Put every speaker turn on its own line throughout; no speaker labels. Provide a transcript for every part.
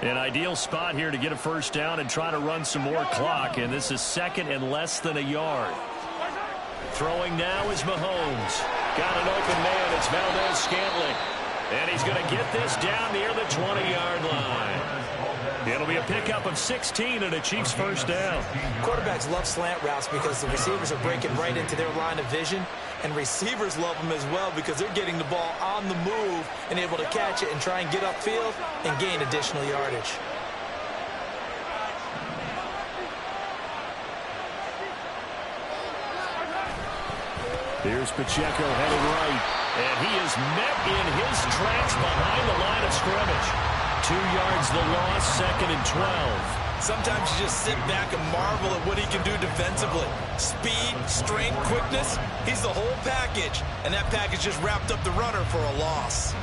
An ideal spot here to get a first down and try to run some more clock, and this is second and less than a yard. Throwing now is Mahomes. Got an open man. It's Valdez-Scantling. And he's going to get this down near the 20-yard line. It'll be a pickup of 16 and a Chiefs first down.
Quarterbacks love slant routes because the receivers are breaking right into their line of vision. And receivers love them as well because they're getting the ball on the move and able to catch it and try and get upfield and gain additional yardage.
Here's Pacheco headed right. And he is met in his tracks behind the line of scrimmage. 2 yards the loss, second and 12.
Sometimes you just sit back and marvel at what he can do defensively. Speed, strength, quickness, he's the whole package. And that package just wrapped up the runner for a loss.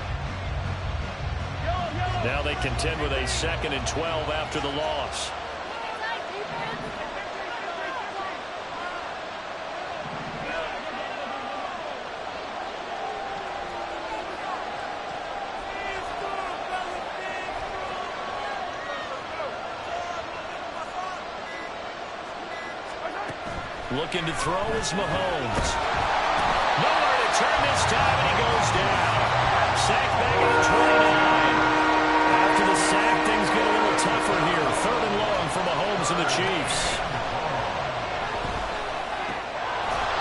Now they contend with a second and 12 after the loss. Looking to throw is Mahomes. Nowhere to turn this time, and he goes down. Sacked back at the 29. After the sack, things get a little tougher here. Third and long for Mahomes and the Chiefs.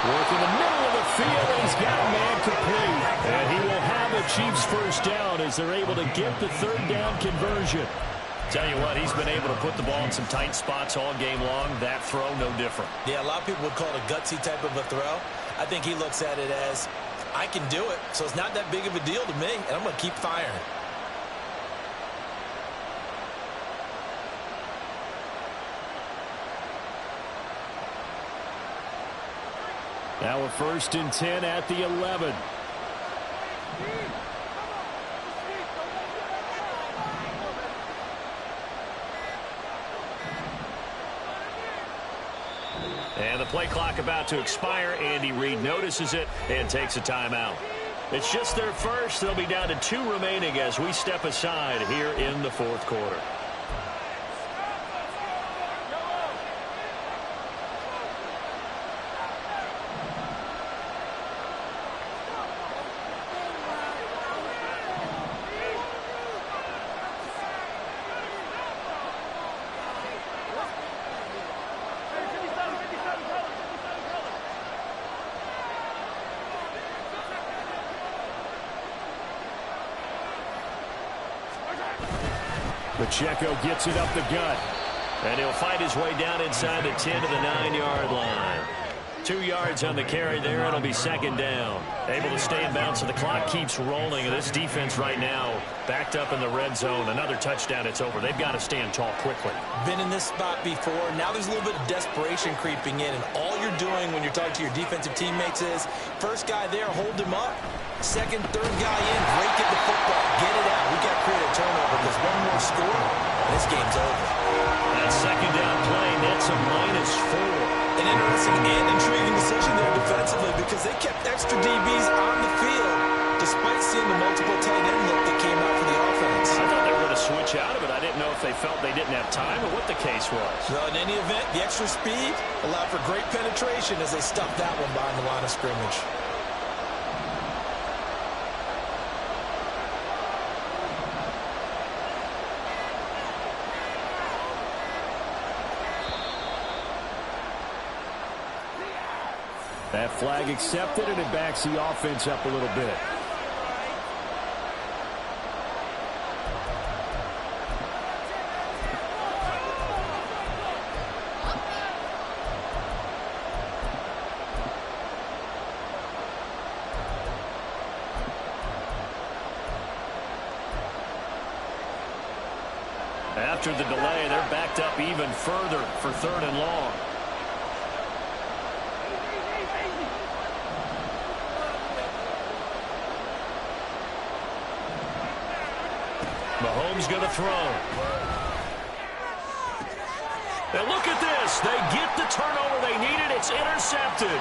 Working the middle of the field, and he's got a man complete. And he will have a Chiefs first down as they're able to get the third down conversion. Tell you what, he's been able to put the ball in some tight spots all game long. That throw, no different. Yeah, a lot of people would call it a gutsy type of a throw. I think he looks at it as, I can do it, so it's not that big of a deal to me, and I'm going to keep firing. Now a first and 10 at the 11. And the play clock about to expire. Andy Reid notices it and takes a timeout. It's just their first. They'll be down to 2 remaining as we step aside here in the fourth quarter. Pacheco gets it up the gut. And he'll fight his way down inside the 10 to the 9-yard line. 2 yards on the carry there. It'll be second down. Able to stay in bounds, so the clock keeps rolling. And this defense right now backed up in the red zone. Another touchdown, it's over. They've got to stand tall quickly. Been in this spot before. Now there's a little bit of desperation creeping in. And all you're doing when you're talking to your defensive teammates is, first guy there, hold him up. Second, third guy in, break at the football. Get it out. We got to create a turnover because one more score, and this game's over. That second down play nets a -4. An interesting and intriguing decision there defensively because they kept extra DBs on the field despite seeing the multiple tight end look that came out for the offense. I thought they were going to switch out of it. I didn't know if they felt they didn't have time or what the case was. Well, in any event, the extra speed allowed for great penetration as they stuffed that one behind the line of scrimmage. That flag accepted, and it backs the offense up a little bit. After the delay, they're backed up even further for third and long. Mahomes going to throw. And look at this. They get the turnover they needed. It's intercepted.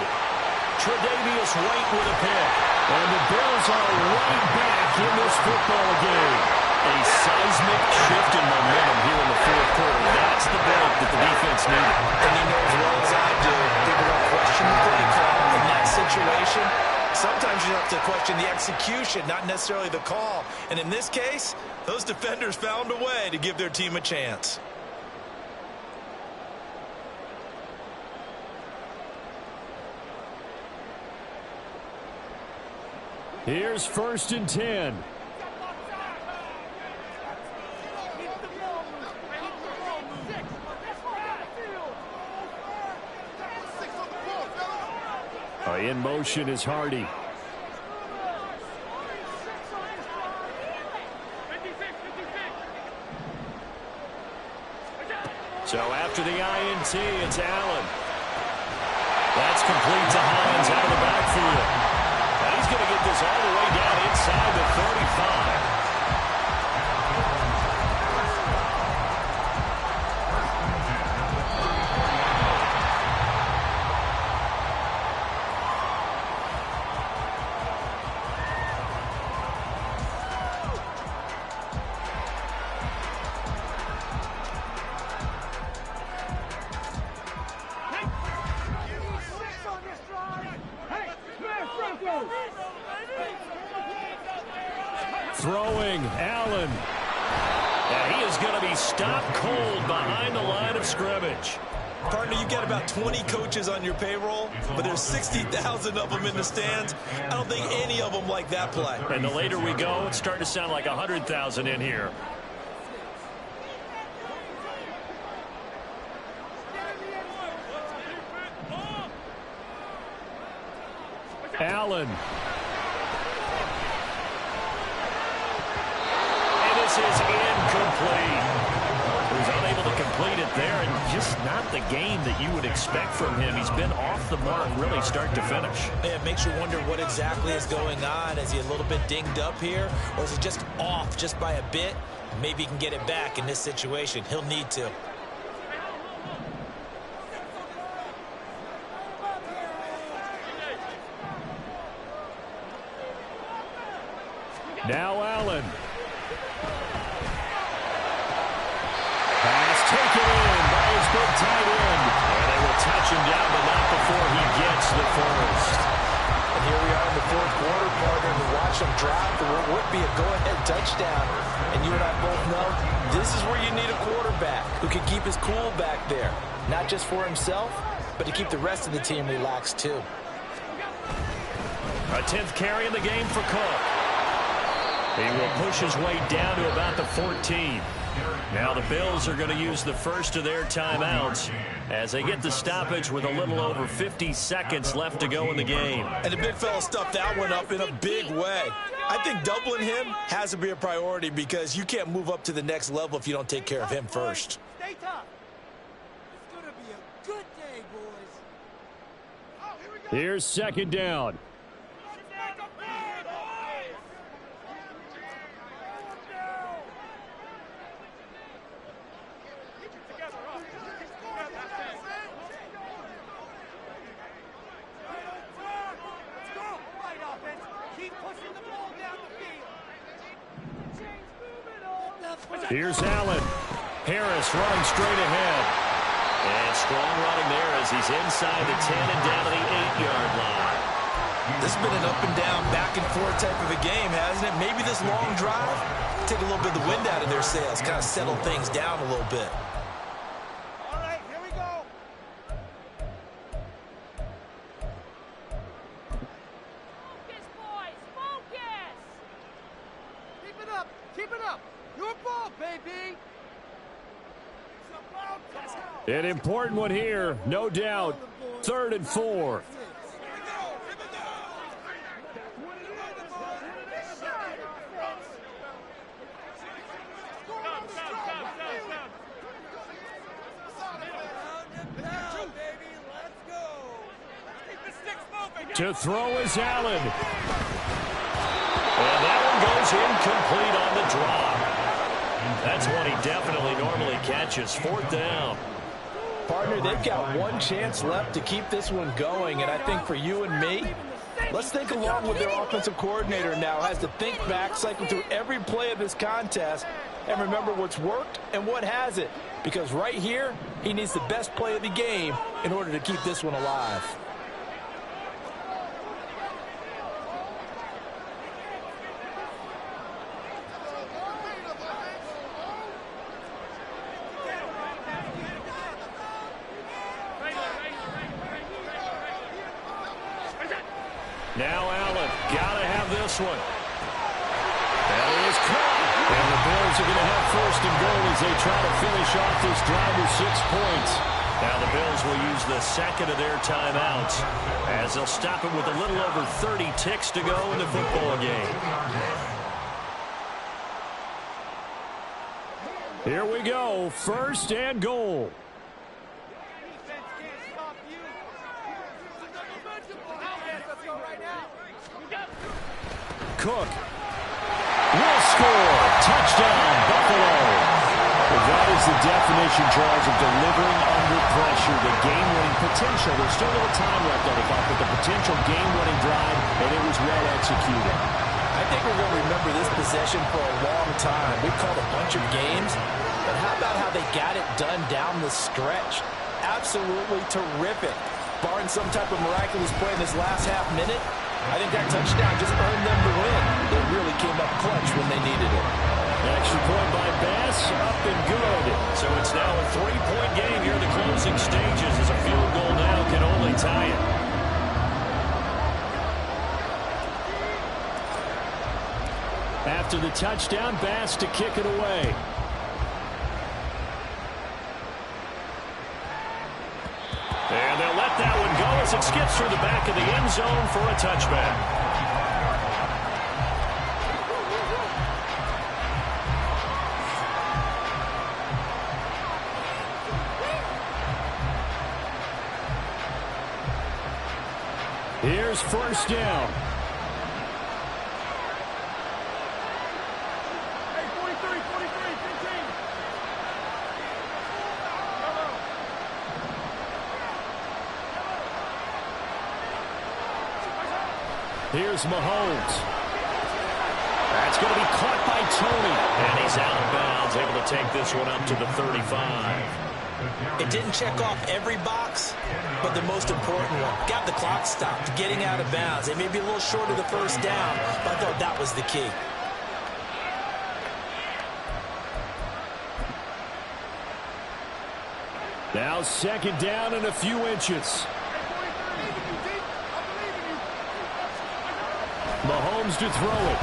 Tre'Davious White with a pick. And the Bills are right back in this football game. A seismic shift in momentum here in the fourth quarter. That's the break that the defense needed.
And you know as well as I do, people don't question the play call in that situation. Sometimes you have to question the execution, not necessarily the call. And in this case, those defenders found a way to give their team a chance.
Here's 1st and 10. In motion is Hardy. So after the INT, it's Allen. That's complete to Hines out of the backfield. And he's going to get this all the way down inside the 35. Throwing, Allen. And he is going to be stopped cold behind the line of scrimmage.
Partner, you've got about 20 coaches on your payroll, but there's 60,000 of them in the stands. I don't think any of them like that play.
And the later we go, it's starting to sound like 100,000 in here. Allen. This is incomplete. He was unable to complete it there, and just not the game that you would expect from him. He's been off the mark really start to finish.
It makes you wonder what exactly is going on. Is he a little bit dinged up here, or is he just off just by a bit? Maybe he can get it back in this situation. He'll need to.
Now Allen. Taken in by his big tight end. And they will touch him down, but not before he gets the first.
And here we are in the fourth quarter, partner, to watch him drop for what would be a go-ahead touchdown. And you and I both know this is where you need a quarterback who can keep his cool back there. Not just for himself, but to keep the rest of the team relaxed too.
A 10th carry in the game for Cook. He will push his way down to about the 14. Now the Bills are going to use the first of their timeouts as they get the stoppage with a little over 50 seconds left to go in the game.
And the big fella stuffed that one up in a big way. I think doubling him has to be a priority because you can't move up to the next level if you don't take care of him first.
Stay tough. It's going to be a good day, boys. Oh, here we go.
Here's 2nd down. Here's Allen. Harris running straight ahead. And strong running there as he's inside the 10 and down to the 8-yard line.
This has been an up and down, back and forth type of a game, hasn't it? Maybe this long drive, take a little bit of the wind out of their sails, kind of settle things down a little bit.
All right, here we go. Focus, boys, focus. Keep it up, keep it up. Your ball, baby.
An important one here, no doubt. 3rd and 4. To throw is Allen. And that one goes incomplete on the drop. That's one he definitely normally catches. 4th down.
Partner, they've got one chance left to keep this one going, and I think for you and me, Let's think along with their offensive coordinator now. Has to think back, cycle through every play of this contest, and remember what's worked and what hasn't. Because right here, he needs the best play of the game in order to keep this one alive.
Now Allen, gotta have this one. That is caught. And the Bills are going to have first and goal as they try to finish off this drive with 6 points. Now the Bills will use the second of their timeouts as they'll stop it with a little over 30 ticks to go in the football game. Here we go, first and goal. Cook will score. Touchdown, Buffalo. Well, that is the definition, Charles, of delivering under pressure. The game-winning potential. There's still a little time left on the clock, but the potential game-winning drive, and it was well executed.
I think we're going to remember this possession for a long time. We've called a bunch of games, but how about how they got it done down the stretch? Absolutely terrific. Barring some type of miraculous play in this last half minute, I think that touchdown just earned them the win. They really came up clutch when they needed it.
Extra point by Bass, up and good. So it's now a 3-point game here in the closing stages as a field goal now can only tie it. After the touchdown, Bass to kick it away. And they'll let that one go as it skips through the back of the end zone for a touchback. Here's first down.
Hey, 43, 15.
Here's Mahomes. That's going to be caught by Tony. And he's out of bounds, able to take this one up to the 35.
It didn't check off every box, but the most important one. Got the clock stopped, getting out of bounds. They may be a little short of the first down, but I thought that was the key.
Now second down and a few inches. Mahomes to throw it.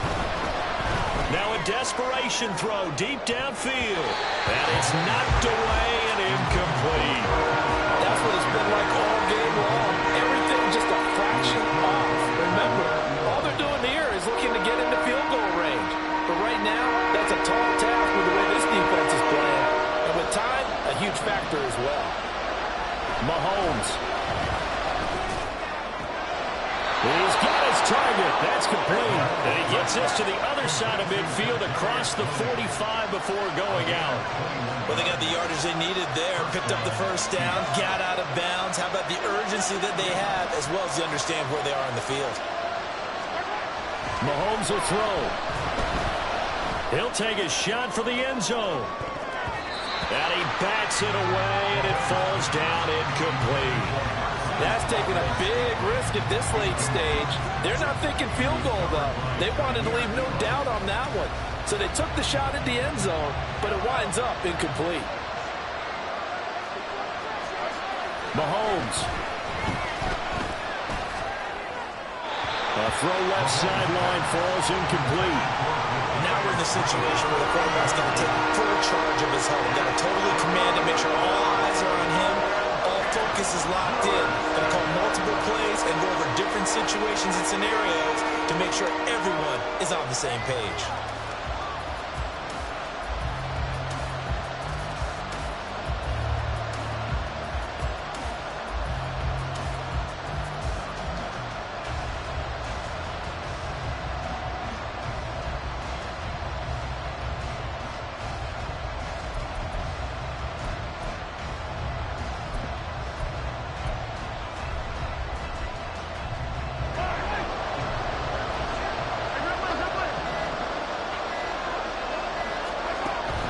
Now a desperation throw deep downfield. And it's knocked away and incomplete.
That's what it's been like all game long. Everything just a fraction off. Remember, all they're doing here is looking to get into field goal range. But right now, that's a tall task with the way this defense is playing. And with time, a huge factor as well.
Mahomes. He's got his target. That's complete. And he gets this to the other side of midfield across the 45 before going out.
Well, they got the yardage they needed there. Picked up the first down, got out of bounds. How about the urgency that they have, as well as they understand where they are in the field.
Mahomes will throw. He'll take a shot for the end zone. And he bats it away, and it falls down incomplete.
That's taking a big risk at this late stage. They're not thinking field goal, though. They wanted to leave no doubt on that one. So they took the shot at the end zone, but it winds up incomplete.
Mahomes. A throw left sideline falls incomplete.
Now we're in the situation where the quarterback's going to take full charge of his home. Got to totally command it, make sure all eyes are on him. All focus is locked in. Going to call multiple plays and go over different situations and scenarios to make sure everyone is on the same page.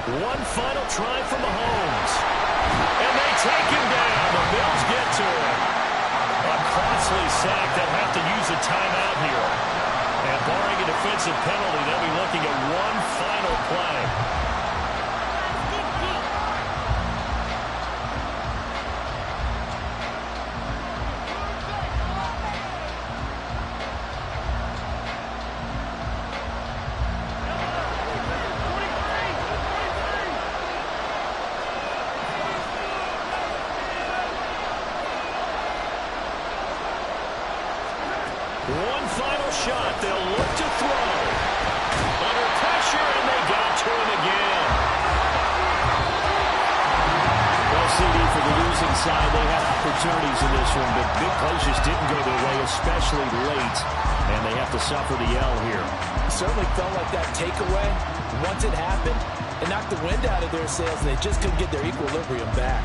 One final try from Mahomes. And they take him down. The Bills get to him. A costly sack. They'll have to use a timeout here. And barring a defensive penalty, they'll be looking at one final play. One final shot. They'll look to throw. Under pressure, and they got to him again.
Well, CD, for the losing side, they had opportunities in this one, but big plays just didn't go their way, especially late, and they have to suffer the L here.
It certainly felt like that takeaway, once it happened, it knocked the wind out of their sails, and they just couldn't get their equilibrium back.